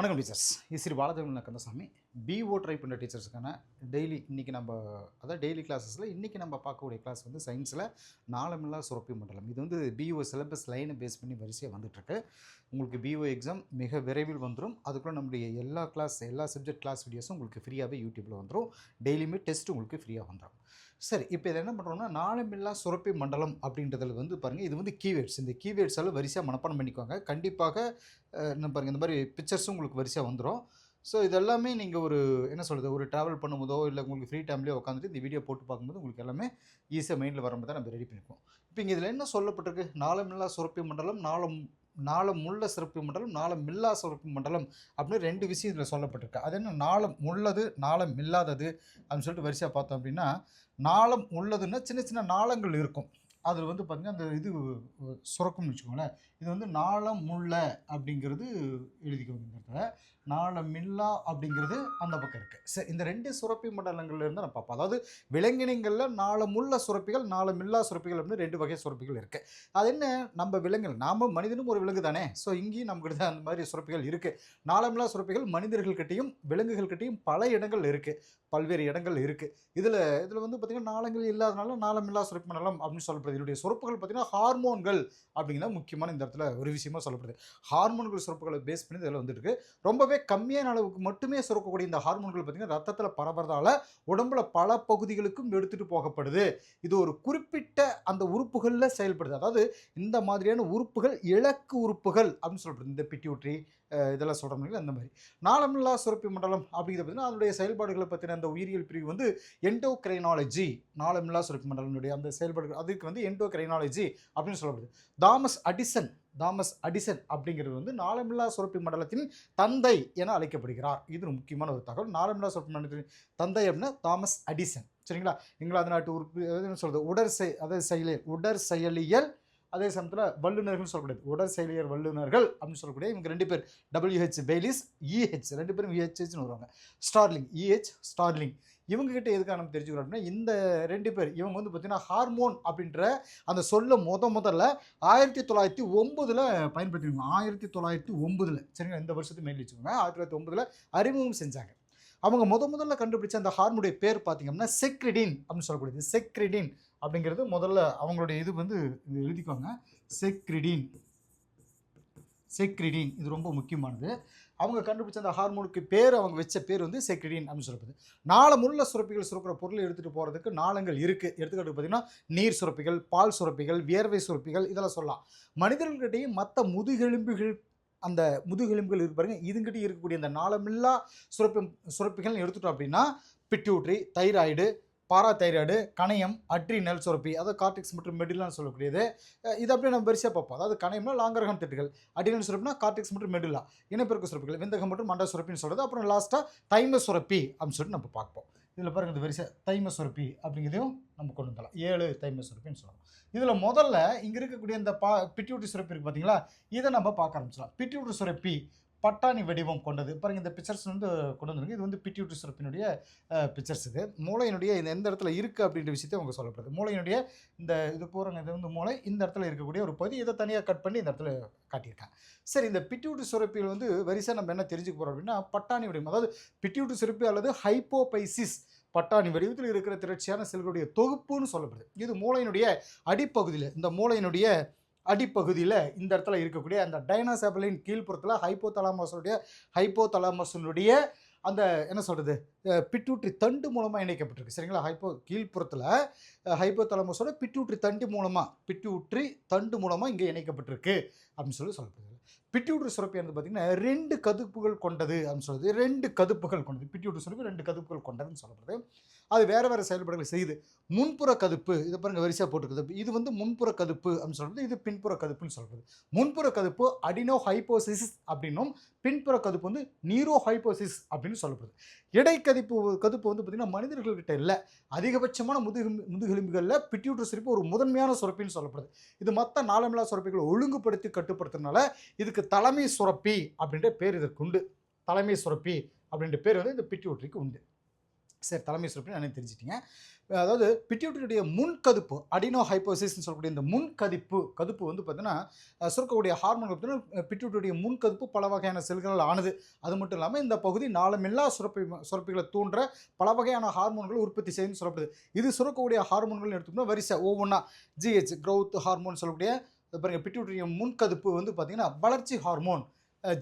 வணக்கம் teachers. Sri Balathevan Kandasamy. PO try பண்ணுற டீச்சர்ஸுக்கான டெய்லி இன்றைக்கி நம்ம அதாவது டெய்லி கிளாஸஸில் இன்றைக்கி நம்ம பார்க்கக்கூடிய கிளாஸ் வந்து சயின்ஸில் நாளமில்லா சுரப்பி மண்டலம். இது வந்து பிஓ சிலபஸ் லைனை பேஸ் பண்ணி வரிசையாக வந்துட்டுருக்கு. உங்களுக்கு பிஓ எக்ஸாம் மிக விரைவில் வந்துடும். அதுக்குள்ளே நம்முடைய எல்லா சப்ஜெக்ட் கிளாஸ் வீடியோஸும் உங்களுக்கு ஃப்ரீயாகவே யூடியூப்பில் வந்துடும். டெய்லியுமே டெஸ்ட் உங்களுக்கு ஃப்ரீயாக வந்துடும். சரி, இப்போ இதை என்ன பண்ணுறோம்னா நாளமில்லா சுரப்பி மண்டலம் அப்படின்றதில் வந்து பாருங்கள், இது வந்து கீவேர்ட்ஸ். இந்த கீவேர்ட்ஸால் வரிசையாக மனப்பாடம் பண்ணிக்குவாங்க. கண்டிப்பாக என்ன பாருங்கள், இந்த மாதிரி பிக்சர்ஸும் உங்களுக்கு வரிசையாக வந்துடும். ஸோ இதெல்லாமே நீங்கள் என்ன சொல்கிறது, ஒரு ட்ராவல் பண்ணும்போதோ இல்லை உங்களுக்கு ஃப்ரீ டைம்லேயே உட்காந்துட்டு இந்த வீடியோ போட்டு பார்க்கும்போது உங்களுக்கு எல்லாமே ஈஸியாக மைண்டில் வரும்போது தான் நம்ம ரெடி பண்ணிப்போம். இப்போ இங்கே இதில் என்ன சொல்லப்பட்டிருக்கு, நாளமில்லா சுரப்பி மண்டலம், நாளமுள்ள சுரப்பி மண்டலம், நாளமில்லா சுரப்பி மண்டலம் அப்படின்னு ரெண்டு விஷயம் இதில் சொல்லப்பட்டிருக்கு. அது என்ன, நாளம் உள்ளது நாளம் இல்லாதது அப்படின்னு சொல்லிட்டு வரிசையாக பார்த்தோம் அப்படின்னா, நாளம் உள்ளதுன்னா சின்ன சின்ன நாளங்கள் இருக்கும். அதில் வந்து பார்த்திங்கன்னா அந்த இது சுரக்கும்னு வச்சுக்கோங்களேன். இது வந்து நாளமுள்ள அப்படிங்கிறது எழுதிக்கோங்க இந்த இடத்துல. நாளமில்லா அப்படிங்கிறது அந்த பக்கம் இருக்குது. சரி, இந்த ரெண்டு சுரப்பி மண்டலங்கள்ல இருந்து நம்ம பார்ப்போம். அதாவது விலங்கினங்களில் நாளமுள்ள சுரப்பிகள், நாளமில்லா சுரப்பிகள் அப்படின்னு ரெண்டு வகை சுரப்பிகள் இருக்குது. அது என்ன, நம்ம விலங்குகள், நாம் மனிதனும் ஒரு விலங்கு தானே. ஸோ இங்கேயும் நமக்கு தான் அந்த மாதிரி சுரப்பிகள் இருக்குது. நாளமில்லா சுரப்பிகள் மனிதர்கள்கிட்டையும் விலங்குகள்கிட்டையும் பல இடங்கள் இருக்குது, பல்வேறு இடங்கள் இருக்குது. இதில் வந்து பார்த்திங்கன்னா நாளங்கள் இல்லாதனால நாளமில்லா சுரப்பி மண்டலம் அப்படின்னு சொல்லப்படுது. இதனுடைய சுரப்புகள் பார்த்திங்கன்னா ஹார்மோன்கள் அப்படிங்கிறத முக்கியமான இந்த இடத்துல ஒரு விஷயமா சொல்லப்படுது. ஹார்மோன்கள் சுரப்புகளை பேஸ் பண்ணி இதில் வந்துருக்கு. ரொம்பவே கம்மியான அளவுக்கு மட்டுமே சுரக்கக்கூடிய இந்த ஹார்மோன்கள் பார்த்திங்கன்னா ரத்தத்தில் பரவுறதால உடம்புல பல பகுதிகளுக்கும் எடுத்துகிட்டு போகப்படுது. இது ஒரு குறிப்பிட்ட அந்த உறுப்புகளில் செயல்படுது. அதாவது இந்த மாதிரியான உறுப்புகள் இலக்கு உறுப்புகள் அப்படின்னு சொல்லப்படுது. இந்த பிட்யூட்ரி இதெல்லாம் சொல்கிறோம் அந்த மாதிரி. நாளமில்லா சுரப்பி மண்டலம் அப்படிங்கிறது பார்த்திங்கன்னா அதனுடைய செயல்பாடுகளை பற்றின அந்த உயிரியல் பிரிவு வந்து எண்டோக்ரைனாலஜி. நாளமில்லா சுரப்பி மண்டலனுடைய அந்த செயல்பாடுகள் அதுக்கு வந்து எண்டோக்ரைனாலஜி அப்படின்னு சொல்லப்படுது. தாமஸ் அடிசன் அப்படிங்கிறது வந்து நாளமில்லா சுரப்பி மண்டலத்தின் தந்தை என அழைக்கப்படுகிறார். இது ஒரு முக்கியமான ஒரு தகவல். நாளமில்லா சுரப்பி மண்டலத்தின் தந்தை அப்படின்னா தாமஸ் அடிசன். சரிங்களா. இங்கிலாந்து நாட்டு உறுப்பு சொல்கிறது உடற்செயலியல், அதே சமயத்தில் வல்லுநர்கள் சொல்லக்கூடியது உடற்செயலியல் வல்லுநர்கள் அப்படின்னு சொல்லக்கூடிய இவங்க ரெண்டு பேர், WH பெய்லிஸ், EH ரெண்டு பேரும் EHன்னு வருவாங்க. ஸ்டார்லிங் இவங்க கிட்ட எதுக்காக நம்ம தெரிஞ்சுக்கிறோம் அப்படின்னா, இந்த ரெண்டு பேர் இவங்க வந்து பார்த்தீங்கன்னா ஹார்மோன் அப்படின்ற அந்த சொல்ல முதல்ல 1909 பயன்படுத்திருக்காங்க. 1909 சரிங்களா. இந்த வருஷத்துக்கு மேலே வச்சுக்கோங்க. 1909 அறிமுகம் செஞ்சாங்க. அவங்க முதல்ல கண்டுபிடிச்ச அந்த ஹார்மோனுடைய பேர் பார்த்தீங்கன்னா செக்ரிடின் அப்படின்னு சொல்லக்கூடியது. செக்ரிடின் அப்படிங்கிறது முதல்ல அவங்களுடைய இது வந்து எழுதிக்கோங்க. செக்ரிடின் இது ரொம்ப முக்கியமானது. அவங்க கண்டுபிடிச்ச அந்த ஹார்மோனுக்கு பேர், அவங்க வச்ச பேர் வந்து செக்ரிடின் அப்படின்னு சொல்லப்படுது. நாளமுள்ள சுரப்பிகள் சுரக்கிற பொருளை எடுத்துகிட்டு போகிறதுக்கு நாளங்கள் இருக்குது. எடுத்துக்கிட்டு பார்த்தீங்கன்னா நீர் சுரப்பிகள், பால் சுரப்பிகள், வியர்வை சுரப்பிகள் இதெல்லாம் சொல்லலாம். மனிதர்களிடையே மற்ற அந்த முதுகெலும்புகள் இருக்கு பாருங்க, இதுங்கிட்ட இருக்கக்கூடிய அந்த நாளமில்லா சுரப்பிகள் எடுத்துட்டோம் அப்படின்னா பிட்யூட்ரி, தைராய்டு, பாராதைராய்டு, கணையம், அட்ரினல் சுரப்பி, அதாவது கார்டெக்ஸ் மற்றும் மெடுலான்னு சொல்லக்கூடியது. இது அப்படியே நம்ம வரிசையாக பார்ப்போம். அதாவது கணையம்னா லாங்கர்ஹான் திட்டுகள், அட்ரினல் சுரப்பினா கார்டெக்ஸ் மற்றும் மெடுலா, இனப்பெருக்க சுரப்பிகள், விந்தகம் மற்றும் மண்ட சுரப்பின்னு சொல்கிறது. அப்புறம் லாஸ்ட்டாக தைம சுரப்பி அப்படின்னு சொல்லிட்டு நம்ம பார்ப்போம். இதில் பாருங்கள், இந்த வரிசை தைம சுரப்பி அப்படிங்கிறதையும் நம்ம கொண்டு வந்துடலாம். 7 தைம சுரப்பின்னு சொல்லலாம். இதில் முதல்ல இங்கே இருக்கக்கூடிய இந்த பிட்யூட்ரி சுரப்பி இருக்குது பார்த்தீங்களா, இதை நம்ம பார்க்க ஆரம்பிச்சிடலாம். பிட்யூட்ரி சுரப்பி பட்டாணி வடிவம் கொண்டது. பாருங்கள், இந்த பிக்சர்ஸ் வந்து கொண்டு வந்துருக்கு. இது வந்து பிட்யூட்ரி சுரப்பினுடைய பிக்சர்ஸ். இது மூளையினுடைய இந்த எந்த இடத்துல இருக்குது அப்படின்ற விஷயத்தை அவங்க சொல்லப்படுது. மூளையினுடைய இந்த இது போகிறாங்க, இது வந்து மூளை இந்த இடத்துல இருக்கக்கூடிய ஒரு பகுதி. இதை தனியாக கட் பண்ணி இந்த இடத்துல காட்டியிருக்காங்க. சரி, இந்த பிட்யூட்ரி சுரப்பிகள் வந்து வரிசை நம்ம என்ன தெரிஞ்சுக்க போகிறோம் அப்படின்னா, பட்டாணி வடிவம், அதாவது பிட்யூட்ரி சுரப்பி அல்லது ஹைப்போபைசிஸ், பட்டாணி வடிவத்தில் இருக்கிற திரட்சியான செல்களுடைய தொகுப்புன்னு சொல்லப்படுது. இது மூளையினுடைய அடிப்பகுதியில், இந்த மூளையினுடைய அடிப்பகுதியில் இந்த இடத்துல இருக்கக்கூடிய அந்த டைனோசாபிளின் கீழ்ப்புறத்தில் ஹைப்போதலாமஸினுடைய அந்த என்ன சொல்கிறது பிட்யூட்ரி தண்டு மூலமாக இணைக்கப்பட்டிருக்கு. சரிங்களா. கீழ்ப்புறத்தில் ஹைப்போதலாமஸோட பிட்யூட்ரி தண்டு மூலமாக இங்கே இணைக்கப்பட்டிருக்கு அப்படின்னு சொல்லப்படுது. பிட்யூட்ரி சுரப்பி வந்து பார்த்திங்கன்னா 2 கதுப்புகள் கொண்டது அப்படின்னு சொல்லுது. 2 கதுப்புகள் கொண்டது. பிட்யூட்ரி சுரப்பி 2 கதுப்புகள் கொண்டதுன்னு சொல்லப்படுது. அது வேறு செயல்பாடுகளை செய்யுது. முன்புற கதுப்பு, இதை பாருங்கள் வரிசையாக போட்டுருக்குது. இது வந்து முன்புற கதுப்பு அப்படின்னு சொல்கிறது. இது பின்புற கதுப்புன்னு சொல்கிறது. முன்புற கதுப்பு அடினோ ஹைப்போசிஸ் அப்படின்னும், பின்புற கதுப்பு வந்து நீரோ ஹைப்போசிஸ் அப்படின்னு சொல்லப்படுது. கதுப்பு வந்து பார்த்திங்கன்னா மனிதர்கள்கிட்ட இல்லை. அதிகபட்சமான முதுகெலும்புகளில் பிட்யூட்ரி சுரப்பி ஒரு முதன்மையான சுரப்பின்னு சொல்லப்படுது. இது மற்ற நாளமில்லா சுரப்பிகளை ஒழுங்குபடுத்தி கட்டுப்படுத்துறதுனால இதுக்கு தலைமை சுரப்பி அப்படின்ற பேர் இதற்கு உண்டு. தலைமை சுரப்பி அப்படின்ற பேர் வந்து இந்த பிட்யூட்ரிக்கு உண்டு. சரி, தலைமை சுரப்பி நான் தெரிஞ்சிட்டீங்க. அதாவது பிட்யூட்டரியுடைய முன்கதுப்பு அடினோ ஹைப்போசிஸ்ன்னு சொல்லக்கூடிய இந்த கதுப்பு வந்து பார்த்தீங்கன்னா, சுரக்கக்கூடிய ஹார்மோன் பார்த்தீங்கன்னா பிட்யூட்டரியுடைய முன்கதுப்பு பல வகையான செல்களால் ஆனது. அது மட்டும் இல்லாம இந்த பகுதி நாளமில்லா சுரப்பிகளை தூண்டுற பல வகையான ஹார்மோன்கள் உற்பத்தி செய்யும்னு சொல்லப்படுது. இது சுரக்கக்கூடிய ஹார்மோன்கள்னு எடுத்தோம்னா வரிசை ஒவ்வொன்றா ஜிஹெச் க்ரோத் ஹார்மோன் சொல்லக்கூடிய பாருங்க பிட்யூட்டரியுடைய முன்கதுப்பு வந்து பார்த்தீங்கன்னா வளர்ச்சி ஹார்மோன்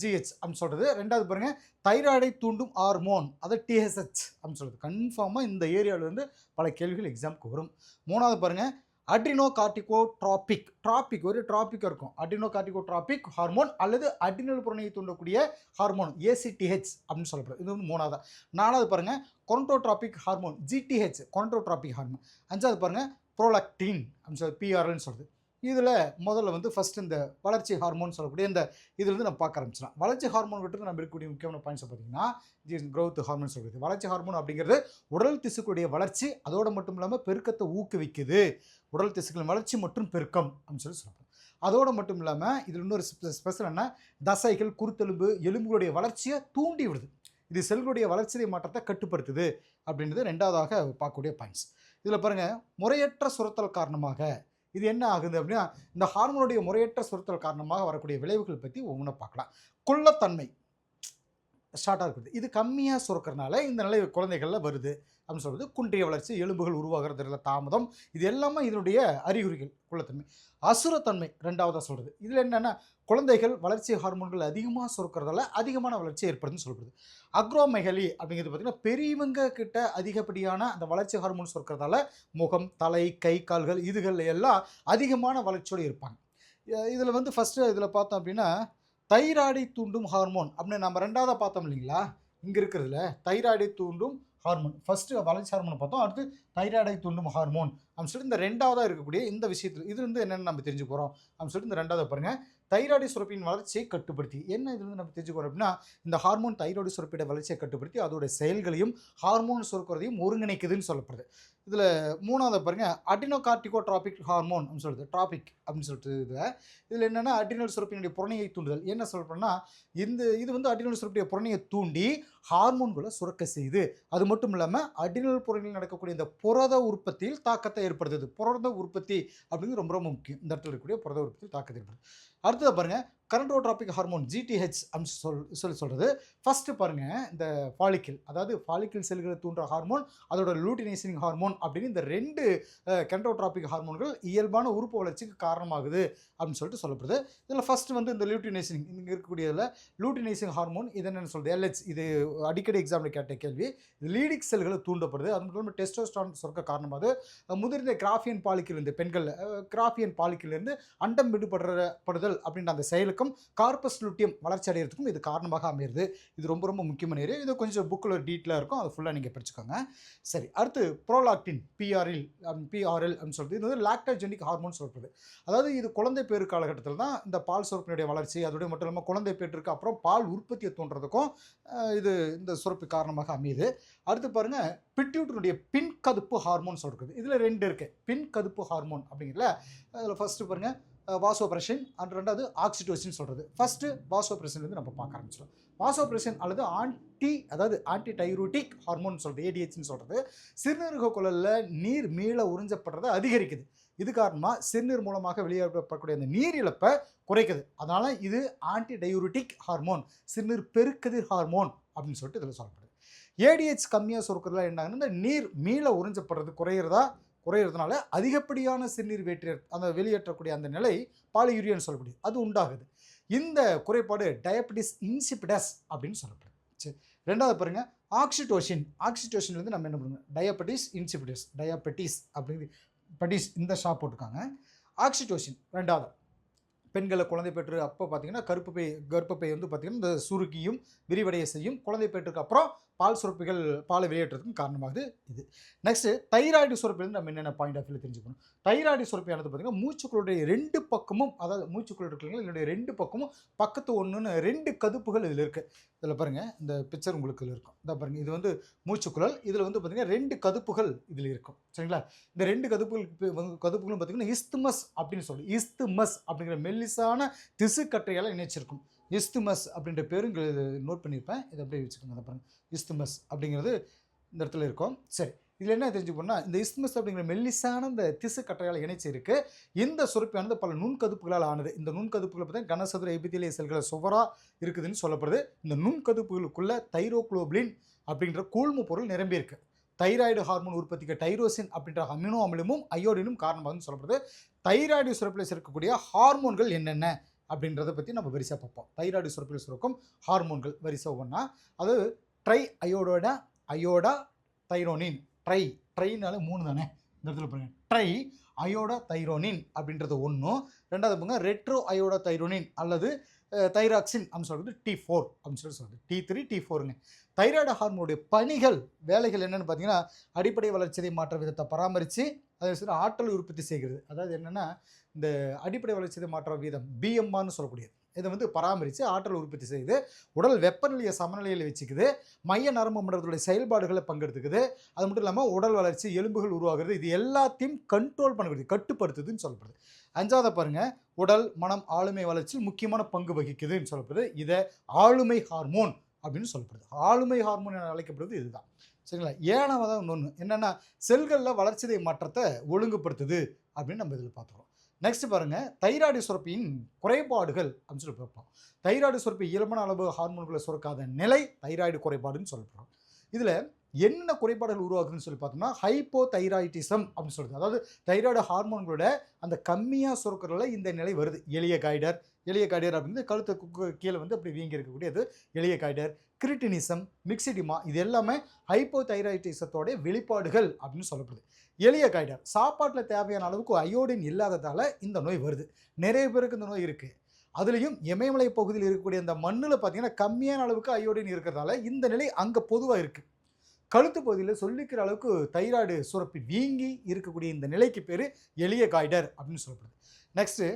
ஜிஹெச் அப்படின்னு சொல்கிறது. ரெண்டாவது பாருங்கள் தைராய்டை தூண்டும் ஹார்மோன் அதை டிஎஸ்ஹெச் அப்படின்னு சொல்கிறது. கன்ஃபார்மாக இந்த ஏரியாவிலேருந்து பல கேள்விகள் எக்ஸாமுக்கு வரும். மூணாவது பாருங்கள் அட்ரினோ கார்டிகோட்ராபிக் ஒரு ட்ராபிக்காக இருக்கும். அட்ரினோ கார்டிகோட்ராபிக் ஹார்மோன் அல்லது அட்ரினல் புரணியை தூண்டக்கூடிய ஹார்மோன் ஏசிடிஹெச் அப்படின்னு சொல்லப்படுது. இது வந்து மூணாவது. நாலாவது பாருங்கள் கொரண்டோட்ராபிக் ஹார்மோன் ஜிடிஹெச் கொரண்டோட்ராபிக் ஹார்மோன். அஞ்சாவது பாருங்கள் ப்ரோலாக்டின் அப்படின்னு சொல்லி பிஆர்எல்னு சொல்கிறது. இதில் முதல்ல வந்து ஃபஸ்ட்டு இந்த வளர்ச்சி ஹார்மோன் சொல்லக்கூடிய இந்த இதிலிருந்து நம்ம பார்க்க ஆரம்பிச்சிடலாம். வளர்ச்சி ஹார்மோன் கிட்ட நம்ம இருக்கக்கூடிய முக்கியமான பாயிண்ட்ஸை பார்த்தீங்கன்னா க்ரோத் ஹார்மோன் சொல்கிறது. வளர்ச்சி ஹார்மோன் அப்படிங்கிறது உடல் திசுக்களுடைய வளர்ச்சி, அதோடு மட்டும் இல்லாமல் பெருக்கத்தை ஊக்குவிக்குது. உடல் திசுக்களின் வளர்ச்சி மற்றும் பெருக்கம் அப்படின்னு சொல்கிறோம். அதோடு மட்டும் இல்லாமல் இதில் இன்னொரு ஸ்பெஷல் என்ன, தசைகள் குருத்தெலும்பு எலும்புகளுடைய வளர்ச்சியை தூண்டி விடுது. இது செல்களுடைய வளர்ச்சிதை மாற்றத்தை கட்டுப்படுத்துது அப்படின்றது ரெண்டாவதாக பார்க்கக்கூடிய பாயிண்ட்ஸ். இதில் பாருங்கள் முறையற்ற சுரத்தல் காரணமாக இது என்ன ஆகுது அப்படின்னா இந்த ஹார்மோனுடைய முறையற்ற சுரத்தல் காரணமாக வரக்கூடிய விளைவுகள் பற்றி ஒவ்வொன்றா பார்க்கலாம். கொள்ளத்தன்மை ஸ்டார்ட்டாக இருக்குது. இது கம்மியாக சுரக்கிறதுனால இந்த நிலை குழந்தைகளில் வருது அப்படின்னு சொல்கிறது. குன்றிய வளர்ச்சி, எலும்புகள் உருவாகிறதுல தாமதம், இது எல்லாமே இதனுடைய அறிகுறிகள். குள்ளத்தன்மை. அசுரத்தன்மை ரெண்டாவதாக சொல்கிறது. இதில் என்னென்னா குழந்தைகள் வளர்ச்சி ஹார்மோன்கள் அதிகமாக சுரக்கிறதால அதிகமான வளர்ச்சி ஏற்படுதுன்னு சொல்கிறது. அக்ரோமெகலி அப்படிங்கிறது பார்த்திங்கன்னா பெரியவங்க கிட்ட அதிகப்படியான அந்த வளர்ச்சி ஹார்மோன் சுரக்கிறதால முகம், தலை, கை, கால்கள் இதுகள் எல்லாம் அதிகமான வளர்ச்சியோடு இருப்பாங்க. இதில் வந்து ஃபஸ்ட்டு இதில் பார்த்தோம் அப்படின்னா தைராய்டை தூண்டும் ஹார்மோன் அப்படின்னு நம்ம ரெண்டாவதாக பார்த்தோம் இல்லைங்களா. இங்கே இருக்கிறதுல தைராய்டை தூண்டும் ஹார்மோன் ஃபஸ்ட்டு வளர்ச்சி ஹார்மோன் பார்த்தோம், அடுத்து தைராய்டை தூண்டும் ஹார்மோன் அப்படின்னு சொல்லிட்டு இந்த ரெண்டாவதாக இருக்கக்கூடிய இந்த விஷயத்தில் இது வந்து என்னென்னு நம்ம தெரிஞ்சு போகிறோம் அப்படின்னு சொல்லிட்டு இந்த ரெண்டாவது பாருங்கள் தைராய்டு சுரப்பியின் வளர்ச்சியை கட்டுப்படுத்தி என்ன இது வந்து நம்ம தெரிஞ்சுக்கிறோம் அப்படின்னா இந்த ஹார்மோன் தைராய்டு சுரப்பியோட வளர்ச்சியை கட்டுப்படுத்தி அதோட செயல்களையும் ஹார்மோன் சுரக்கிறதையும் ஒருங்கிணைக்குதுன்னு சொல்லப்படுது. இதில் மூணாவது பாருங்கள் அட்ரினோகார்டிகோட்ராபிக் ஹார்மோன் அப்படின்னு சொல்லுது. ட்ராபிக் அப்படின்னு சொல்லிட்டு இதில் என்னென்னா அட்ரினல் சுரப்பினுடைய புறணியை தூண்டுதல். என்ன சொல்கிறோம்னா இது வந்து அட்ரினல் சுரப்பிய புறணியை தூண்டி ஹார்மோன்களை சுரக்க செய்யுது. அது மட்டும் இல்லாமல் அட்ரினல் புறணியில் நடக்கக்கூடிய இந்த புரத உற்பத்தியில் தாக்கத்தை ஏற்படுத்துது. புரத உற்பத்தி அப்படிங்கிறது ரொம்ப ரொம்ப முக்கியம். இந்த இடத்துல இருக்கக்கூடிய புரத உற்பத்தியில் தாக்கத்தை ஏற்படுது. அடுத்தது பாருங்கள் கரண்டோட்ராபிக் ஹார்மோன் ஜிடிஹெச் அப்படின்னு சொல்கிறது. ஃபஸ்ட்டு பாருங்கள் இந்த ஃபாலிக்கிள், அதாவது ஃபாலிக்கிள் செல்களை தூண்டுற ஹார்மோன், அதோட லூட்டினைசிங் ஹார்மோன் அப்படின்னு இந்த ரெண்டு கரண்டோட்ராபிக் ஹார்மோன்கள் இயல்பான உறுப்பு வளர்ச்சிக்கு காரணமாகுது அப்படின்னு சொல்லிட்டு சொல்லப்படுது. இதில் ஃபஸ்ட்டு வந்து இந்த லூட்டினைசிங் இங்கே இருக்கக்கூடியதில் லூட்டினைசிங் ஹார்மோன் இது என்னென்னு சொல்கிறது எல்ஹெச். இது அடிக்கடி எக்ஸாமில் கேட்ட கேள்வி. இது லீடிக் செல்களை தூண்டப்படுது. அது மட்டும் இல்லாமல் டெஸ்டோஸ்டரான் சுரக்க காரணமாகுது. முதிர்ந்த கிராஃபியன் பாலிக்கில் இருந்து பெண்கள் கிராஃபியன் பாலிக்கிலிருந்து அண்டம் விடுபடுதல் அப்படின்ற அந்த செயலுக்கு கார்பஸ் லூட்டியம் வளர்ச்சி அடைகிறதுக்கும் இது காரணமாக அமைகிறது. இது ரொம்ப ரொம்ப முக்கியமான ஏரியா. இது கொஞ்சம் புக்கில் ஒரு டீட்டெயிலாக இருக்கும், அது ஃபுல்லாக நீங்கள் படிச்சுக்கோங்க. சரி, அடுத்து ப்ரோலாக்டின் பிஆர்எல் அப்படின்னு சொல்கிறது. இது வந்து லாக்டோஜெனிக் ஹார்மோன் சொல்கிறது. அதாவது இது குழந்தை பேறு காலகட்டத்தில் தான் இந்த பால் சுரப்பினுடைய வளர்ச்சி, அதோடய மட்டும் இல்லாமல் குழந்தை பேற்றுக்கு அப்புறம் பால் உற்பத்தியை தோன்றதுக்கும் இது இந்த சுரப்பு காரணமாக அமையுது. அடுத்து பாருங்கள் பிட்யூட்டரியுடைய பின்கதுப்பு ஹார்மோன் சொல்கிறது. இதில் ரெண்டு இருக்குது. பின்கதுப்பு ஹார்மோன் அப்படிங்கிறதுல அதில் ஃபஸ்ட்டு பாருங்கள் வாசோப்ரெஷன் அண்ட் ரெண்டாவது ஆக்சிடோசின் சொல்கிறது. ஃபஸ்ட்டு வாசோப்ரெஷன் வந்து நம்ம பார்க்க ஆரம்பிச்சிடும். வாசோப்ரெஷன் அல்லது ஆன்டி டையூரிட்டிக் ஹார்மோன் சொல்கிறது ஏடிஹெச்னு சொல்கிறது. சிறுநீரக குழலில் நீர் மீள உறிஞ்சப்படுறதை அதிகரிக்குது. இது காரணமாக சிறுநீர் மூலமாக வெளியேற்றப்படக்கூடிய அந்த நீர் இழப்பை குறைக்குது. அதனால் இது ஆன்டி டையூரிட்டிக் ஹார்மோன், சிறுநீர் பெருக்கதிர் ஹார்மோன் அப்படின்னு சொல்லிட்டு இதில் சொல்லப்படுது. ஏடிஹெச் கம்மியாக சுரக்கிறதுல என்ன ஆகுதுன்னா இந்த நீர் மீள உறிஞ்சப்படுறது குறையிறதுனால அதிகப்படியான சிறுநீர் வெளியேற்றக்கூடிய அந்த நிலை பாலியூரியான்னு சொல்லப்படுது, அது உண்டாகுது. இந்த குறைபாடு டயபெட்டிஸ் இன்சிபிடஸ் அப்படின்னு சொல்லப்படுது. சரி, ரெண்டாவது பாருங்கள் ஆக்சிடோசின் வந்து நம்ம என்ன பண்ணுவோம் டயபெட்டிஸ் இன்சிபிடஸ் அப்படிங்கிறது இந்த ஷாப் போட்டிருக்காங்க. ஆக்சிடோசின் ரெண்டாவது பெண்களை குழந்தை பெற்று அப்போ பார்த்தீங்கன்னா கர்ப்பப்பை வந்து பார்த்திங்கன்னா இந்த சுருக்கியும் விரிவடைய செய்யும். குழந்தை பெற்றுக்கு அப்புறம் பால் சுரப்பிகள் பாலை வெளியேற்றதுக்கும் காரணமாகுது இது. நெக்ஸ்ட்டு தைராய்டு சுரப்பிலிருந்து நம்ம என்னென்ன பாயிண்ட் ஆஃப் வியூவில் தெரிஞ்சுக்கணும். தைராய்டு சுரப்பியானது பார்த்திங்கன்னா மூச்சுக்குள்ளுடைய ரெண்டு பக்கமும், அதாவது மூச்சுக்குள் இருக்கிறவங்க இதனுடைய ரெண்டு பக்கமும் பக்கத்து ஒன்றுன்னு ரெண்டு கதுப்புகள் இதில் இருக்குது. இதில் பாருங்கள் இந்த பிக்சர் உங்களுக்கு இதில் இருக்கும். இதை பாருங்கள், இது வந்து மூச்சுக்குழல். இதில் வந்து பார்த்திங்கன்னா ரெண்டு கதுப்புகள் இதில் இருக்கும். சரிங்களா, இந்த ரெண்டு கதுப்புகளும் பார்த்திங்கன்னா இஸ்துமஸ் அப்படின்னு சொல்லி இஸ்துமஸ் அப்படிங்கிற மெல்லிசான திசுக்கட்டையால் இணைச்சிருக்கும். இஸ்துமஸ் அப்படின்ற பேரும் இங்கே நோட் பண்ணியிருப்பேன், இதை அப்படியே வச்சுக்கோங்க. அதை பாருங்கள் இஸ்துமஸ் அப்படிங்கிறது இந்த இடத்துல இருக்கும். சரி, இதில் என்ன தெரிஞ்சுக்கணும்னா, இந்த இஸ்மஸ் அப்படிங்கிற மெல்லிசான இந்த திசு கட்டையால் இணைச்சி இருக்கு. இந்த சுரப்பியானது பல நுண்கதுப்புகளால் ஆனது. இந்த நுண்கதுப்புகள் பார்த்தீங்கன்னா கனசதுர எபித்தீலிய செல்களை சுவரா இருக்குதுன்னு சொல்லப்படுது. இந்த நுண்கதுப்புகளுக்குள்ள தைரோகுளோபிளின் அப்படின்ற கூழ்ம பொருள் நிரம்பி இருக்கு. தைராய்டு ஹார்மோன் உற்பத்திக்கு டைரோசின் அப்படின்ற அமினோ அமிலமும் அயோடினும் காரணமாகுதுன்னு சொல்லப்படுது. தைராய்டு சுரப்பில் சேர்க்கக்கூடிய ஹார்மோன்கள் என்னென்ன அப்படின்றத பற்றி நம்ம வரிசையாக பார்ப்போம். தைராய்டு சுரப்பில் சுரக்கும் ஹார்மோன்கள் வரிசை ஒவ்வொன்றா. அதாவது ட்ரை அயோடோடா அயோடா தைரோனின். ட்ரைனால 3 தானே இந்த இடத்துல பாருங்க. ட்ரை அயோடா தைரோனின் அப்படின்றது ஒன்றும், ரெண்டாவது பாருங்க ரெட்ரோ அயோடா தைரோனின் அல்லது தைராக்சின் அப்படின்னு சொல்கிறது T4 அப்படின்னு சொல்கிறது. T3 T4ங்க. தைராய்டு ஹார்மோனுடைய பணிகள் வேலைகள் என்னென்னு பார்த்தீங்கன்னா, அடிப்படை வளர்ச்சிதை மாற்ற விதத்தை பராமரித்து அதை ஆற்றல் உற்பத்தி செய்கிறது. அதாவது என்னென்னா, இந்த அடிப்படை வளர்ச்சிதை மாற்ற வீதம் பிஎம்ஆர்னு சொல்லக்கூடியது, இதை வந்து பராமரித்து ஆற்றல் உற்பத்தி செய்யுது. உடல் வெப்பநிலையை சமநிலையில் வச்சுக்குது. மைய நரம்பு மண்டலத்துடைய செயல்பாடுகளை பங்கெடுத்துக்குது. அது மட்டும் இல்லாமல் உடல் வளர்ச்சி, எலும்புகள் உருவாகிறது, இது எல்லாத்தையும் கண்ட்ரோல் பண்ணக்கூடிய கட்டுப்படுத்துதுன்னு சொல்லப்படுது. 5ஆவது பாருங்க, உடல் மனம் ஆளுமை வளர்ச்சியில் முக்கியமான பங்கு வகிக்குதுன்னு சொல்லப்படுது. இதை ஆளுமை ஹார்மோன் அப்படின்னு சொல்லப்படுது. ஆளுமை ஹார்மோன் என அழைக்கப்படுவது இதுதான். சரிங்களா? 7ஆவது ஒன்று என்னென்னா, செல்களில் வளர்ச்சிதை மாற்றத்தை ஒழுங்குபடுத்துது அப்படின்னு நம்ம இதில் பார்த்துருவோம். நெக்ஸ்ட் பாருங்க, தைராய்டு சுரப்பியின் குறைபாடுகள் அப்படின்னு சொல்லி பார்ப்போம். தைராய்டு சுரப்பி இயல்பான அளவு ஹார்மோன்களை சுரக்காத நிலை தைராய்டு குறைபாடுன்னு சொல்லப்படுறோம். இதில் என்ன குறைபாடுகள் உருவாகுதுன்னு சொல்லி பார்த்தோம்னா, ஹைப்போ தைராய்டிசம் அப்படின்னு சொல்லுது. அதாவது தைராய்டு ஹார்மோன்களோட அந்த கம்மியாக சுரக்கிறதுல இந்த நிலை வருது. எளிய கைடர் அப்படின்னு கழுத்துக்கு கீழே வந்து அப்படி வீங்கி இருக்கக்கூடியது எளிய கைடர். கிரிட்டினிசம், மிக்சிடிமா, இது எல்லாமே ஹைப்போ தைராய்டிசத்தோடைய வெளிப்பாடுகள் அப்படின்னு சொல்லப்படுது. எளிய கைடர் சாப்பாட்டில் தேவையான அளவுக்கு அயோடின் இல்லாததால் இந்த நோய் வருது. நிறைய பேருக்கு இந்த நோய் இருக்குது. அதுலேயும் இமயமலை பகுதியில் இருக்கக்கூடிய இந்த மண்ணில் பார்த்தீங்கன்னா கம்மியான அளவுக்கு அயோடின் இருக்கிறதால இந்த நிலை அங்கே பொதுவாக இருக்குது. கழுத்து பகுதியில் சொல்லிக்கிற அளவுக்கு தைராய்டு சுரப்பி வீங்கி இருக்கக்கூடிய இந்த நிலைக்கு பேர் எளிய கைடர் அப்படின்னு சொல்லப்படுது. நெக்ஸ்ட்டு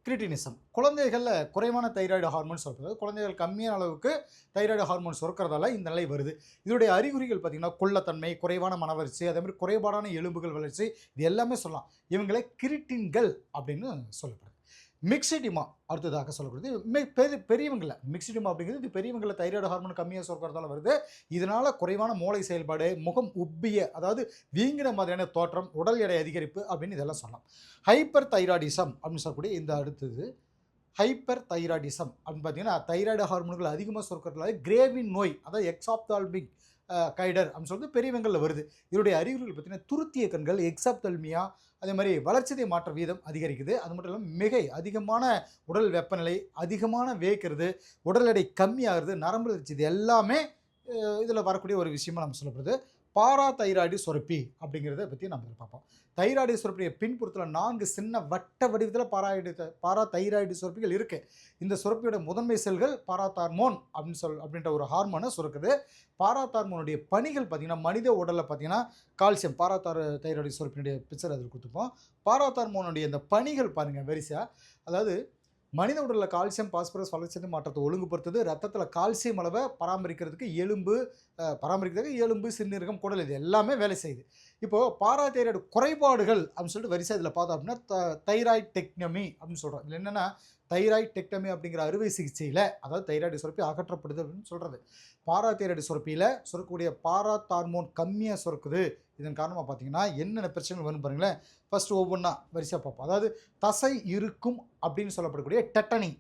கிரிட்டினிசம் குழந்தைகளில் குறைவான தைராய்டு ஹார்மோன் சுரக்கிறது. குழந்தைகள் கம்மியான அளவுக்கு தைராய்டு ஹார்மோன் சுரக்கிறதால இந்த நிலை வருது. இதோடைய அறிகுறிகள் பார்த்திங்கன்னா குள்ளத்தன்மை, குறைவான மனவளர்ச்சி, அதே மாதிரி குறைபாடான எலும்புகள் வளர்ச்சி, இது எல்லாமே சொல்லலாம். இவங்களை கிரிட்டின்கள் அப்படின்னு சொல்லப்படுது. மிக்சிடிமா அடுத்ததாக சொல்லப்படுது. பெரியவங்களை மிக்சிடிமா அப்படிங்கிறது இது பெரியவங்களை தைராய்டு ஹார்மோன் கம்மியாக சுரக்கிறதால வருது. இதனால் குறைவான மூளை செயல்பாடு, முகம் உப்பிய அதாவது வீங்கின மாதிரியான தோற்றம், உடல் எடை அதிகரிப்பு அப்படின்னு இதெல்லாம் சொல்லலாம். ஹைப்பர் தைராய்டிசம் அப்படின்னு சொல்லக்கூடிய இந்த அடுத்தது ஹைப்பர் தைராய்டிசம் அப்படின்னு பார்த்தீங்கன்னா தைராய்டு ஹார்மோன்கள் அதிகமாக சுரக்கிறதுனால கிரேவின் நோய், அதாவது எக்ஸாப்தால்மிக் கைடர் அப்படின்னு சொல்லிட்டு பெரியவங்களில் வருது. இதனுடைய அறிகுறிகள் பார்த்தீங்கன்னா துருத்திய கண்கள், எக்ஸாப்தல்மியா, அதே மாதிரி வளர்ச்சிதை மாற்ற வீதம் அதிகரிக்குது. அது மட்டும் இல்லாமல் மிகை அதிகமான உடல் வெப்பநிலை, அதிகமான வேக்கிறது, உடல் எடை கம்மியாகிறது, நரம்பு வளர்ச்சி, இது எல்லாமே இதில் வரக்கூடிய ஒரு விஷயமா நம்ம சொல்லப்படுது. பாரா தைராய்டு சுரப்பி அப்படிங்கிறத பற்றி நம்ம பார்ப்போம். தைராய்டு சுரப்பிய பின்புறத்தில் 4 சின்ன வட்ட வடிவத்தில் பாரா தைராய்டு சுரப்பிகள் இருக்குது. இந்த சுரப்பியோட முதன்மை செல்கள் பாராதார்மோன் அப்படின்ற ஒரு ஹார்மோனை சுரக்குது. பாராதார்மோனுடைய பணிகள் பார்த்திங்கன்னா மனித உடலில் பார்த்திங்கன்னா கால்சியம், தைராய்டு சுரப்பினுடைய பிக்சர் அதில் கொடுத்துப்போம். பாராதார்மோனுடைய இந்த பணிகள் பாருங்கள் வரிசையாக. அதாவது மனித உடலில் கால்சியம், பாஸ்பரஸ் வளர்ச்சிதை மாற்றத்தை ஒழுங்குபடுத்துது. ரத்தத்தில் கால்சியம் அளவை பராமரிக்கிறதுக்கு எலும்பு, சிறுநீரகம், குடல், இது எல்லாமே வேலை செய்யுது. இப்போது பாராதைராய்டு குறைபாடுகள் அப்படின்னு சொல்லிட்டு வரிசை இதில் பார்த்தோம் அப்படின்னா தைராய்டெக்டமி அப்படின்னு சொல்கிறோம். இதில் என்னென்னா தைராய்டெக்டமி அப்படிங்கிற அறுவை சிகிச்சையில், அதாவது தைராய்டு சுரப்பி அகற்றப்படுது அப்படின்னு சொல்கிறது. பாராதைராய்டு சுரப்பியில் சுரக்கக்கூடிய பாராதார்மோன் கம்மியாக சுரக்குது. இதன் காரணமாக பார்த்தீங்கன்னா என்னென்ன பிரச்சனைகள் வரும் பாருங்களேன். ஃபஸ்ட்டு ஒவ்வொன்றா வரிசையாக பார்ப்போம். அதாவது தசை இருக்கும் அப்படின்னு சொல்லப்படக்கூடிய டெட்டனி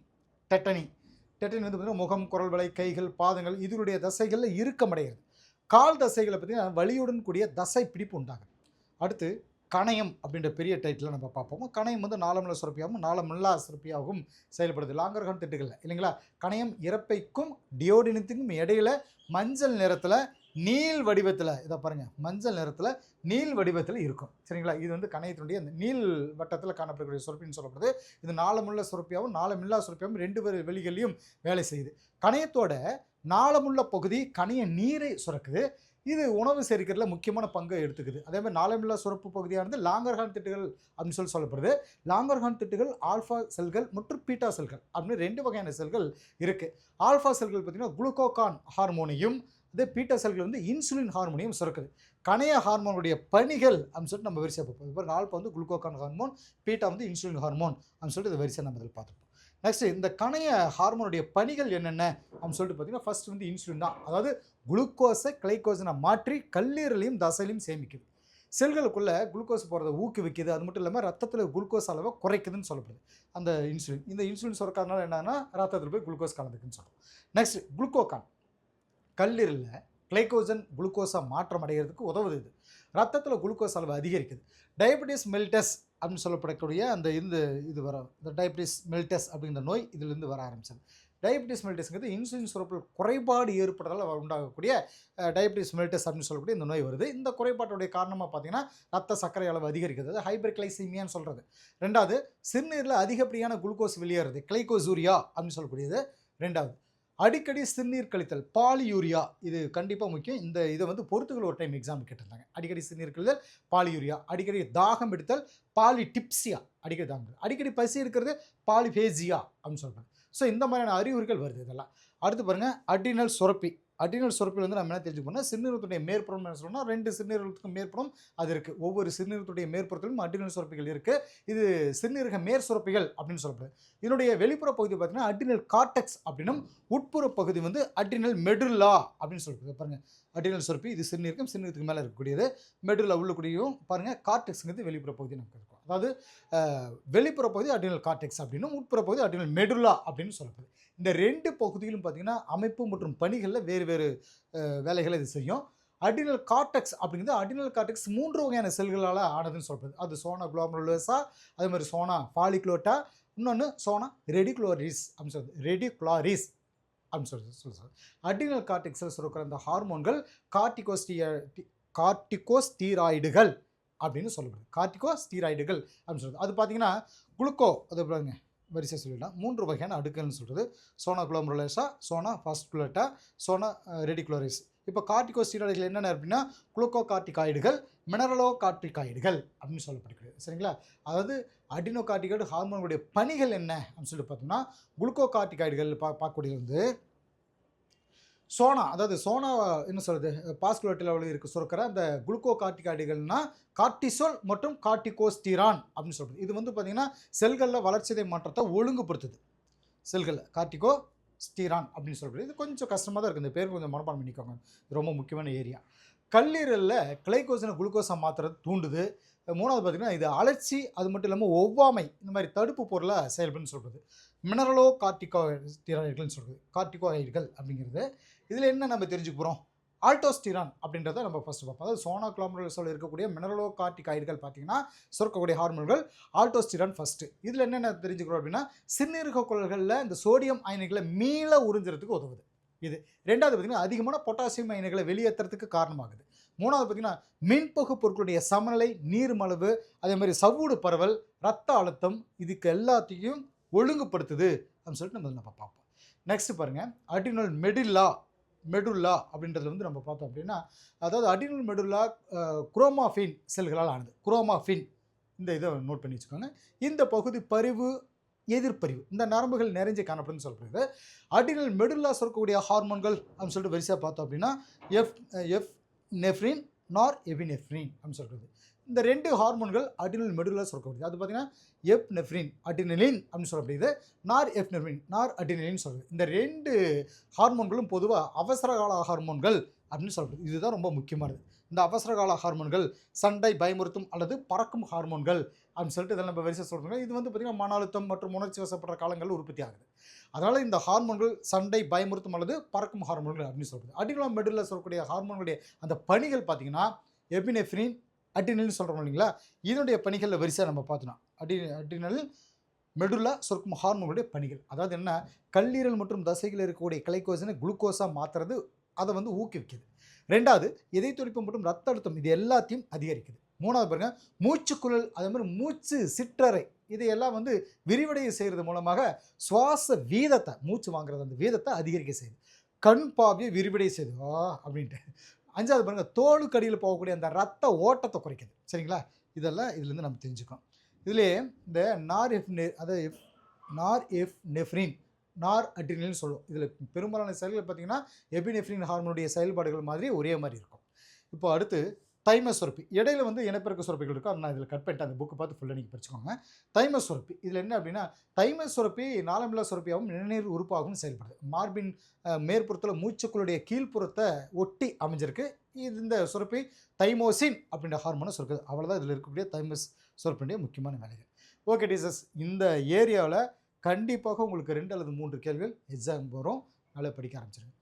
வந்து பார்த்திங்கன்னா முகம், குரல் வளை, கைகள், பாதங்கள், இதனுடைய தசைகளில் இறுக்கமடைகிறது. கால் தசைகளை பார்த்திங்கன்னா வலியுடன் கூடிய தசை பிடிப்பு உண்டாகும். அடுத்து கணையம் அப்படின்ற பெரிய டைட்டில் நம்ம பார்ப்போம். கணையம் வந்து நாளமில்லா சுரப்பியாகவும் நாளமில்லா சுரப்பியாகவும் செயல்படுது. லாங்கர்ஹார்ன் திட்டுகள் இல்லைங்களா. கணையம் இறப்பைக்கும் டியோடினத்துக்கும் இடையில மஞ்சள் நிறத்தில் நீள் வடிவத்தில், இதை பாருங்கள், மஞ்சள் நிறத்தில் நீள் வடிவத்தில் இருக்கும். சரிங்களா. இது வந்து கணையத்தினுடைய அந்த நீள் வட்டத்தில் காணப்படக்கூடிய சுரப்பின்னு சொல்லப்படுது. இது நாளமுள்ள சுரப்பியாகவும் நாளமில்லா சுரப்பியாகவும் 2 வெளிகளையும் வேலை செய்யுது. கணையத்தோட நாளமுள்ள பகுதி கணைய நீரை சுரக்குது. இது உணவு செரிக்கிறதுல முக்கியமான பங்கை எடுத்துக்குது. அதே மாதிரி நாளமில்லா சுரப்பு பகுதியானது லாங்கர்ஹார்ன் திட்டுகள் அப்படின்னு சொல்லப்படுது. லாங்கர்ஹார்ன் திட்டுகள் ஆல்ஃபா செல்கள் மற்றும் பீட்டா செல்கள் அப்படின்னு 2 வகையான செல்கள் இருக்குது. ஆல்ஃபா செல்கள் பார்த்திங்கன்னா குளுக்கோகான் ஹார்மோனையும், அதே பீட்டா செல்கள் வந்து இன்சுலின் ஹார்மோனையும் சுரக்குது. கணைய ஹார்மோனுடைய பணிகள் அப்படின்னு சொல்லிட்டு நம்ம வரிசையாக பார்ப்போம். இப்போ ஆல்ஃபா வந்து குளுக்கோகான் ஹார்மோன், பீட்டா வந்து இன்சுலின் ஹார்மோன் அப்படின்னு சொல்லிட்டு இது வரிசையாக நம்ம இதில் பார்த்துப்போம். நெக்ஸ்ட் இந்த கணைய ஹார்மோனுடைய பணிகள் என்னென்ன அப்படின்னு சொல்லிட்டு பார்த்தீங்கன்னா ஃபர்ஸ்ட் வந்து இன்சுலின் தான். அதாவது குளுக்கோஸை கிளைகோஜனை மாற்றி கல்லீரலையும் தசையிலையும் சேமிக்குது. செல்களுக்குள்ள குளுக்கோஸ் போகிறத ஊக்குவிக்குது. அது மட்டும் இல்லாமல் ரத்தத்தில் குளுக்கோஸ் அளவை குறைக்குதுன்னு சொல்லப்படுது அந்த இன்சுலின். இந்த இன்சுலின் சுரக்கிறதுனால என்னன்னா ரத்தத்தில் போய் குளுக்கோஸ் கலந்துக்குன்னு சொல்கிறோம். நெக்ஸ்ட் குளுக்கோகான் கல்லீரலில் கிளைகோஜன் குளுக்கோஸாக மாற்றம் அடைகிறதுக்கு உதவுது. இது ரத்தத்தில் குளுக்கோஸ் அளவு அதிகரிக்குது. டயபெட்டிஸ் மெல்டஸ் அப்படின்னு சொல்லப்படக்கூடிய அந்த இது வர இந்த டயபெட்டிஸ் மெல்டஸ் அப்படிங்கிற நோய் இதிலிருந்து வர ஆரம்பிச்சது. டயபெட்டிஸ் மெல்டஸ்ங்கிறது இன்சுலின் சுரப்பில் குறைபாடு ஏற்படுறதால் உண்டாகக்கூடிய டயபெட்டிஸ் மெல்டஸ் அப்படின்னு சொல்லக்கூடிய இந்த நோய் வருது. இந்த குறைபாட்டுடைய காரணமாக பார்த்தீங்கன்னா ரத்த சர்க்கரை அளவு அதிகரிக்கிறது, ஹைப்பர்கிளைசீமியான்னு சொல்கிறது. ரெண்டாவது சிறுநீரில் அதிகப்படியான குளுக்கோஸ் வெளியேறது, கிளைகோசூரியா அப்படின்னு சொல்லக்கூடியது. ரெண்டாவது அடிக்கடி சிறுநீர் கழித்தல், பாலியூரியா. இது கண்டிப்பாக முக்கியம். இதை வந்து பொறுத்துகள் ஒரு டைம் எக்ஸாம் கேட்டிருந்தாங்க. அடிக்கடி சிறுநீர் கழித்தல், பாலியூரியா. அடிக்கடி தாகம் எடுத்தல், பாலிடிப்சியா. அடிக்கடி தாகம், அடிக்கடி பசி எடுக்கிறது, பாலிஃபேசியா அப்படின்னு சொல்கிறாங்க. ஸோ இந்த மாதிரியான அறிகுறிகள் வருது இதெல்லாம். அடுத்து பாருங்கள் அட்ரினல் சுரப்பி. அட்ரினல் சுரப்பில் வந்து நம்ம என்ன தெரிஞ்சுக்கணும்னா சிறுநீரகத்துடைய மேற்புறம் என்ன சொல்லணும்னா 2 சிறுநீரகத்துக்கும் மேற்புறம் அது இருக்குது. ஒவ்வொரு சிறுநீரகத்துடைய மேற்புறத்திலும் அட்ரினல் சுரப்பிகள் இருக்குது. இது சிறுநீரக மேற் சுரப்பிகள் அப்படின்னு சொல்லப்படுது. இதனுடைய வெளிப்புற பகுதி பார்த்தீங்கன்னா அட்ரினல் கார்டெக்ஸ் அப்படின்னும், உட்புற பகுதி வந்து அட்ரினல் மெடுல்லா அப்படின்னு சொல்லுது. பாருங்கள் அட்ரினல் சுரப்பி இது சிறுநீரகம், சிறுநீரகத்துக்கு மேலே இருக்கக்கூடியது. மெடுல்லா உள்ளக்கூடியும் பாருங்கள், கார்டெக்ஸுங்கிறது வெளிப்புற பகுதி நமக்கு இருக்கும். அதாவது வெளிப்புற பகுதி அட்ரினல் கார்டெக்ஸ் அப்படின்னும், உட்புற பகுதி அட்ரினல் மெடுல்லா அப்படின்னு சொல்லப்படுது. இந்த 2 பகுதியிலும் பார்த்தீங்கன்னா அமைப்பு மற்றும் பணிகளில் வேறு வேறு வேலைகளை இது செய்யும். அட்ரினல் கார்டெக்ஸ் அப்படிங்கிறது அட்ரினல் கார்டெக்ஸ் 3 வகையான செல்களால் ஆனதுன்னு சொல்கிறது. அது சோனா குளோமருலோசா, அதே மாதிரி சோனா பாலிக்ளோட்டா, இன்னொன்று சோனா ரெடிகுலோரிஸ் அப்படின்னு சொல்கிறது. ரெடிகுலாரிஸ் அப்படின்னு சொல்லுது. அட்ரினல் கார்டெக்ஸில் சுரக்கிற அந்த ஹார்மோன்கள் கார்டிகோஸ்டீராய்டுகள் அப்படின்னு சொல்லப்படுது. கார்டிகோஸ்டீராய்டுகள் அப்படின்னு சொல்கிறது. அது பார்த்தீங்கன்னா குளுக்கோ, அது பாருங்க வரிசை சொல்லிடலாம். 3 வகையான அடுக்குன்னு சொல்கிறது. சோனா குளோமருலோசா, சோனா பாஸ்குலேட்டா, சோனா ரெடிகுலோரிஸ். இப்போ கார்டிகோஸ்டீராய்டுகள் என்னென்ன அப்படின்னா குளுக்கோ கார்டிகாய்டுகள், மினரலோ கார்டிகாய்டுகள் அப்படின்னு சொல்லப்படுகிறது. சரிங்களா? அதாவது அட்ரினோ கார்டிகாய்டு ஹார்மோனுடைய பணிகள் என்ன அப்படின்னு சொல்லிட்டு பார்த்தோம்னா குளுக்கோ கார்டிகாய்டுகள் பார்க்கக்கூடியது வந்து சோனா, அதாவது சோனா என்ன சொல்கிறது பாஸ்குலேட் லெவலில் இருக்க சுரக்கிற அந்த குளுக்கோ கார்டிகாய்டுகள்னா கார்டிசோல் மற்றும் கார்டிகோஸ்டீரான் அப்படின்னு சொல்கிறது. இது வந்து பார்த்திங்கன்னா செல்களில் வளர்ச்சிதை மாற்றத்தை ஒழுங்குபடுத்துது. செல்களில் கார்டிகோஸ்டீரான் அப்படின்னு சொல்கிறது. இது கொஞ்சம் கஷ்டமாக தான் இருக்குது. இந்த பேர் கொஞ்சம் மனப்பாடம் பண்ணிக்கோங்க. இது ரொம்ப முக்கியமான ஏரியா. கல்லீரலில் கிளைகோஜனை குளுக்கோஸாக மாற்றுறது தூண்டுது. 3வது பார்த்திங்கன்னா இது அலர்ச்சி, அது மட்டும் இல்லாமல் ஒவ்வாமை, இந்த மாதிரி தடுப்பு பொருளாக செயல்படுன்னு சொல்கிறது. மினரலோ கார்டிகோஸ்டீராய்டுகள்னு சொல்கிறது. கார்டிகோய்டுகள் அப்படிங்கிறது இதில் என்ன நம்ம தெரிஞ்சுக்க போகிறோம், ஆல்டோஸ்டிரான் அப்படின்றத நம்ம ஃபஸ்ட்டு பார்ப்போம். அதாவது சோனா குளோமருலோசாவில் இருக்கக்கூடிய மினரலோ கார்டிகாய்டுகள் பார்த்தீங்கன்னா சுரக்கக்கூடிய ஹார்மோன்கள் ஆல்டோஸ்டிரான் ஃபஸ்ட்டு. இதில் என்னென்ன தெரிஞ்சுக்கிறோம் அப்படின்னா சிறுநீரக குழல்களில் இந்த சோடியம் அயனிகளை மீள உறிஞ்சுறதுக்கு உதவுது. இது. 2வது பார்த்திங்கன்னா அதிகமான பொட்டாசியம் அயனிகளை வெளியேற்றுறதுக்கு காரணமாகுது. 3வது பார்த்திங்கன்னா மின்பகு பொருட்களுடைய சமநிலை, நீர்மளவு, அதே மாதிரி சவ்வூடு பரவல், ரத்த அழுத்தம், இதுக்கு எல்லாத்தையும் ஒழுங்குபடுத்துது அப்படின்னு சொல்லிட்டு நம்ம பார்ப்போம். நெக்ஸ்ட் பாருங்கள் அட்ரினல் மெடுல்லா அப்படின்றத வந்து நம்ம பார்த்தோம் அப்படின்னா அதாவது அட்ரினல் மெடுல்லா குரோமாஃபின் செல்களால் ஆனது. குரோமாஃபின் இந்த இதை நோட் பண்ணி வச்சுக்கோங்க. இந்த பகுதி பரிவு, எதிர்ப்பறிவு, இந்த நரம்புகள் நிறைஞ்சு காணப்படுன்னு சொல்கிறது. அட்ரினல் மெடுல்லா சுரக்கக்கூடிய ஹார்மோன்கள் அப்படின்னு சொல்லிட்டு வரிசையாக பார்த்தோம் அப்படின்னா எஃப் நெஃப்ரின், நார் எபினெஃப்ரின் அப்படின்னு சொல்கிறது. இந்த 2 ஹார்மோன்கள் அட்ரினல் மெடுல்லா சுரக்கக்கூடியது. அது பார்த்தீங்கன்னா எப் நெஃப்ரின் அட்ரினலின் அப்படின்னு சொல்லப்படுது, நார் எஃப்னெஃப்ரின் நார் அட்ரினலின் சொல்கிறது. இந்த 2 ஹார்மோன்களும் பொதுவாக அவசரகால ஹார்மோன்கள் அப்படின்னு சொல்கிறது. இதுதான் ரொம்ப முக்கியமானது. இந்த அவசரகால ஹார்மோன்கள் சண்டை, பயமுறுத்தும் அல்லது பறக்கும் ஹார்மோன்கள் அப்படின்னு சொல்லிட்டு இதெல்லாம் நம்ம வரிசை சொல்கிறாங்க. இது வந்து பார்த்திங்கன்னா மன அழுத்தம் மற்றும் உணர்ச்சி வசப்படுற காலங்களில் உற்பத்தி ஆகுது. அதனால் இந்த ஹார்மோன்கள் சண்டை, பயமுறுத்தும் அல்லது பறக்கும் ஹார்மோன்கள் அப்படின்னு சொல்கிறது. அட்ரினல் மெடுல்லா சொல்லக்கூடிய ஹார்மோன்களுடைய அந்த பணிகள் பார்த்திங்கன்னா எபினெஃப்ரின் அட்ரினல்னு சொல்கிறோம் இல்லைங்களா, இதனுடைய பணிகளில் வரிசையாக நம்ம பார்த்தோம். அட்ரினல் மெடுல்லா சுரக்கும் ஹார்மோனுடைய பணிகள் அதாவது என்ன, கல்லீரல் மற்றும் தசைகளில் இருக்கக்கூடிய கிளைகோஜனை குளுக்கோஸாக மாற்றுறது, அதை வந்து ஊக்குவிக்குது. 2வது இதய துடிப்பு மற்றும் ரத்த அழுத்தம், இது எல்லாத்தையும் அதிகரிக்குது. 3வது பாருங்க மூச்சுக்குழல், அதே மாதிரி மூச்சு சிற்றறை, இதையெல்லாம் வந்து விரிவடைய செய்கிறது மூலமாக சுவாச வீதத்தை, மூச்சு வாங்குறது அந்த வீதத்தை அதிகரிக்க செய்யுது. கண் பார்வையை விரிவடைய செய்யுது அப்படின்ட்டு. 5வது பாருங்கள் தோலுக்கடியில் போகக்கூடிய அந்த ரத்த ஓட்டத்தை குறைக்குது. சரிங்களா? இதெல்லாம் இதுலேருந்து நம்ம தெரிஞ்சுக்கணும். இதிலே இந்த நார் எஃப் நெஃப்ரின், நார் அட்ரினலின் சொல்லுவோம். இதில் பெரும்பாலான செயல்கள் பார்த்திங்கன்னா எபினெஃப்ரின் ஹார்மோனுடைய செயல்பாடுகள் மாதிரி ஒரே மாதிரி இருக்கும். இப்போ அடுத்து தைமஸ் சுரப்பி. இடையில வந்து இனப்பெருக்க சுரப்பிகள் இருக்கும். அத நான் இதில கட் பண்ணிட்டேன். அந்த புக்க பார்த்து ஃபுல்லா நீங்க படிச்சுக்கோங்க. தைமஸ் சுரப்பி. இதில என்ன அப்டின்னா, தைமஸ் சுரப்பி நாளமில்லா சுரப்பியாகவும், நிணநீர் உறுப்பாகவும் செயல்படுது. மார்பின் மேற்புறத்தில மூச்சுக்குள்ளுடைய கீழ்ப்புறத்த ஒட்டி அமைஞ்சிருக்கு. இந்த சுரப்பி தைமோசின் அப்டின்ற ஹார்மோன சுரக்குது. அவ்வளதான் இதில இருக்கக்கூடிய தைமஸ் சுரப்பினுடைய முக்கியமான வேலைகள். Okay teachers. இந்த ஏரியாவுல கண்டிப்பாக உங்களுக்கு 2 அல்லது 3 கேள்விகள் எக்ஸாம் வரும். நல்லா படிக்க ஆரம்பிச்சுருங்க.